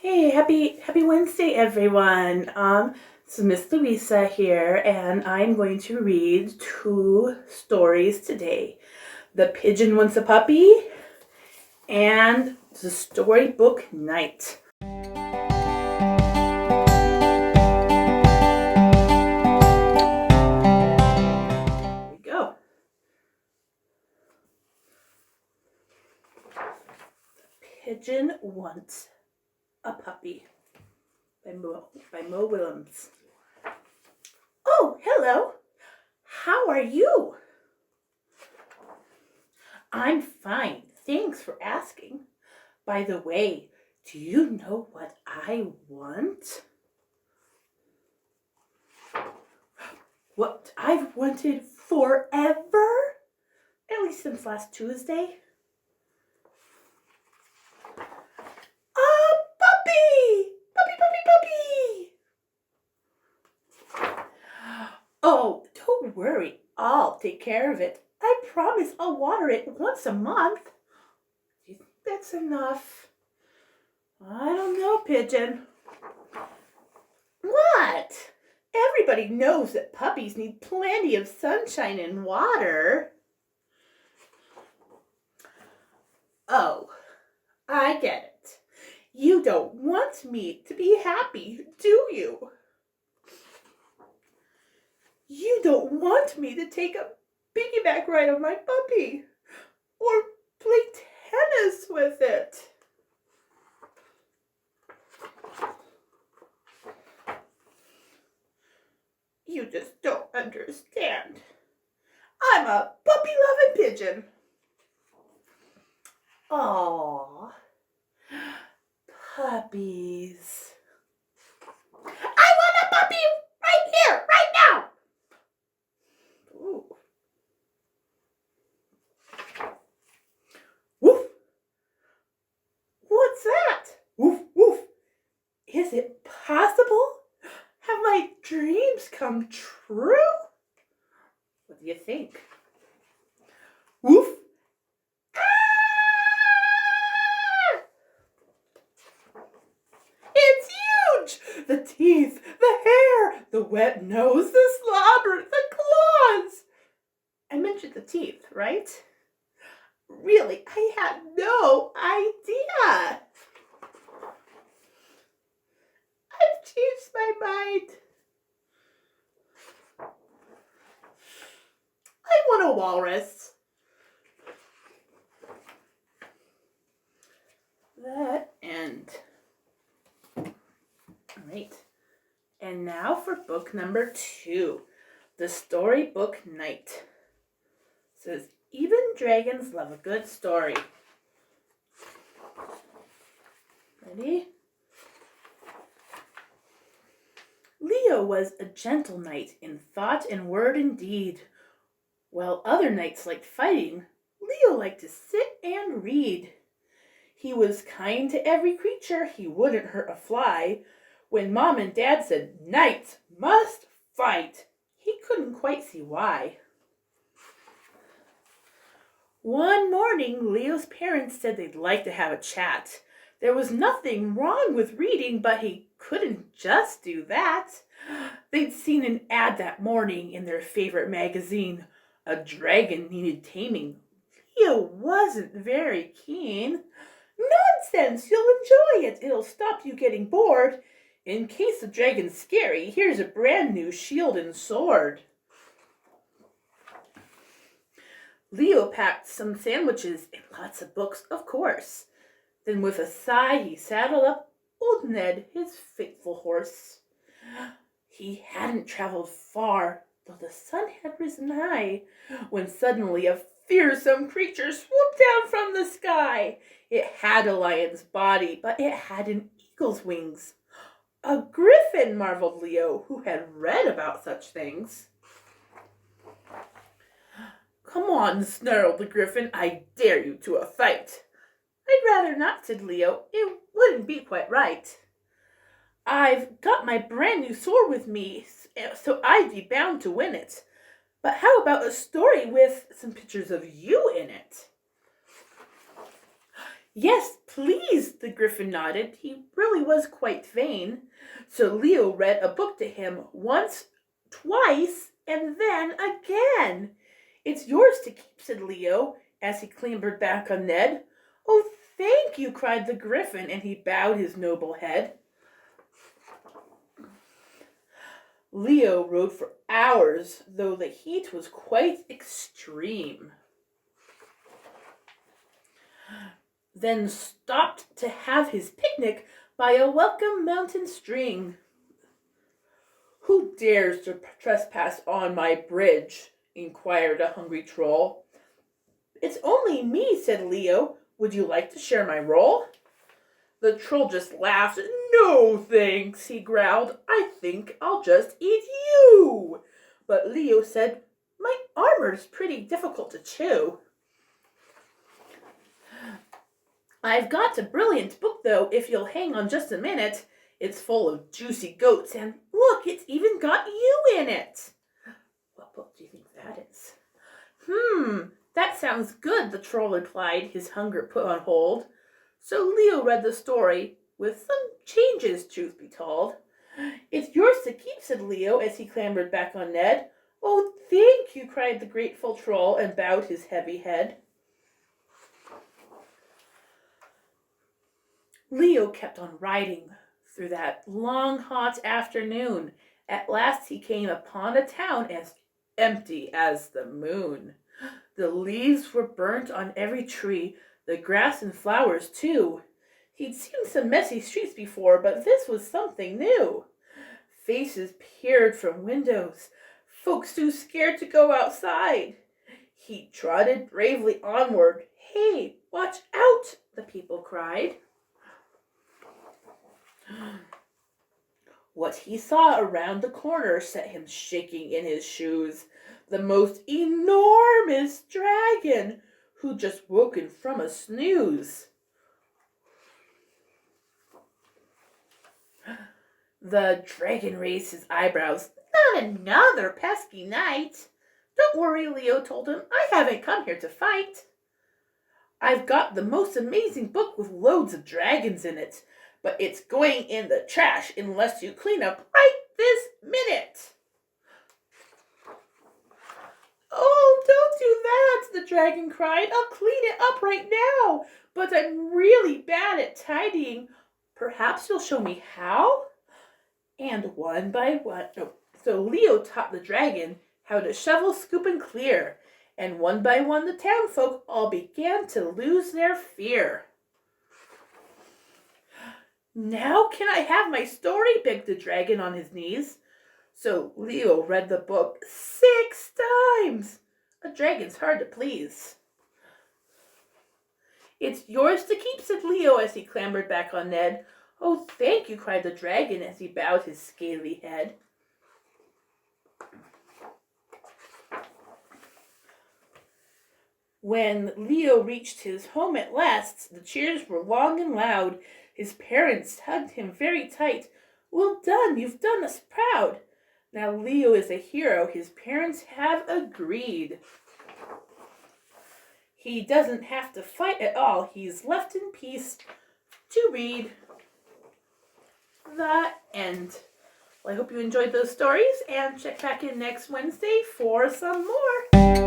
Hey, happy Wednesday, everyone. This is Ms.louisa here, and I'm going to read two stories today. The Pigeon Wants a Puppy and the Storybook Night. Here we go. The Pigeon Wants a Puppy by Willems. Oh, hello. How are you? I'm fine. Thanks for asking. By the way, do you know what I want? What I've wanted forever? At least since last Tuesday. A puppy! Puppy! Oh, don't worry. I'll take care of it. I promise I'll water it once a month. Do you think that's enough? I don't know, Pigeon. What? Everybody knows that puppies need plenty of sunshine and water. Oh, I get it. You don't want me to be happy, do you? You don't want me to take a piggyback ride on my puppy or play tennis with it. You just don't understand. I'm a puppy-loving pigeon. Aww, puppies. I want a puppy right here, right now. Ooh. Woof. What's that? Woof, woof. Is it possible? Have my dreams come true? What do you think? Woof. Ah! It's huge! The teeth, the hair, the wet nose, the slobber, the claws. I mentioned the teeth, right? Really, I had no idea. I've changed my mind. I want a walrus. That end. All right. And now for book number 2, The Storybook Night. It says, even dragons love a good story. Ready? Leo was a gentle knight in thought and word and deed. While other knights liked fighting, Leo liked to sit and read. He was kind to every creature, he wouldn't hurt a fly. When Mom and Dad said, knights must fight, he couldn't quite see why. One morning, Leo's parents said they'd like to have a chat. There was nothing wrong with reading, but he couldn't just do that. They'd seen an ad that morning in their favorite magazine. A dragon needed taming. Leo wasn't very keen. Nonsense, you'll enjoy it. It'll stop you getting bored. In case the dragon's scary, here's a brand new shield and sword. Leo packed some sandwiches and lots of books, of course. Then with a sigh, he saddled up old Ned, his faithful horse. He hadn't traveled far, though the sun had risen high, when suddenly a fearsome creature swooped down from the sky. It had a lion's body, but it had an eagle's wings. A griffin, marveled Leo, who had read about such things. Come on, snarled the griffin, I dare you to a fight. I'd rather not, said Leo. It wouldn't be quite right. I've got my brand new sword with me, so I'd be bound to win it. But how about a story with some pictures of you in it? Yes, please, the Griffin nodded. He really was quite vain. So Leo read a book to him once, twice, and then again. It's yours to keep, said Leo, as he clambered back on Ned. Oh, thank you, cried the Griffin, and he bowed his noble head. Leo rode for hours, though the heat was quite extreme. Then stopped to have his picnic by a welcome mountain stream. Who dares to trespass on my bridge? Inquired a hungry troll. It's only me, said Leo. Would you like to share my roll? The troll just laughed. No, thanks, he growled. I think I'll just eat you. But Leo said, my armor's pretty difficult to chew. I've got a brilliant book, though, if you'll hang on just a minute. It's full of juicy goats, and look, it's even got you in it. What book do you think that is? That sounds good, the troll replied, his hunger put on hold. So Leo read the story, with some changes, truth be told. It's yours to keep, said Leo, as he clambered back on Ned. Oh, thank you, cried the grateful troll, and bowed his heavy head. Leo kept on riding through that long, hot afternoon. At last he came upon a town as empty as the moon. The leaves were burnt on every tree, the grass and flowers too. He'd seen some messy streets before, but this was something new. Faces peered from windows, folks too scared to go outside. He trotted bravely onward. Hey, watch out, the people cried. What he saw around the corner set him shaking in his shoes. The most enormous dragon, who'd just woken from a snooze. The dragon raised his eyebrows. Not another pesky knight. Don't worry, Leo told him. I haven't come here to fight. I've got the most amazing book with loads of dragons in it, but it's going in the trash unless you clean up right this minute. Oh, don't do that, the dragon cried. I'll clean it up right now, but I'm really bad at tidying. Perhaps you'll show me how? And one by one, so Leo taught the dragon how to shovel, scoop, and clear, and one by one the townfolk all began to lose their fear. Now can I have my story? Begged the dragon on his knees. So Leo read the book 6 times. A dragon's hard to please. It's yours to keep, said Leo as he clambered back on Ned. Oh, thank you, cried the dragon as he bowed his scaly head. When Leo reached his home at last, the cheers were long and loud. His parents hugged him very tight. Well done, you've done us proud. Now Leo is a hero, his parents have agreed. He doesn't have to fight at all. He's left in peace to read. The end. Well, I hope you enjoyed those stories, and check back in next Wednesday for some more.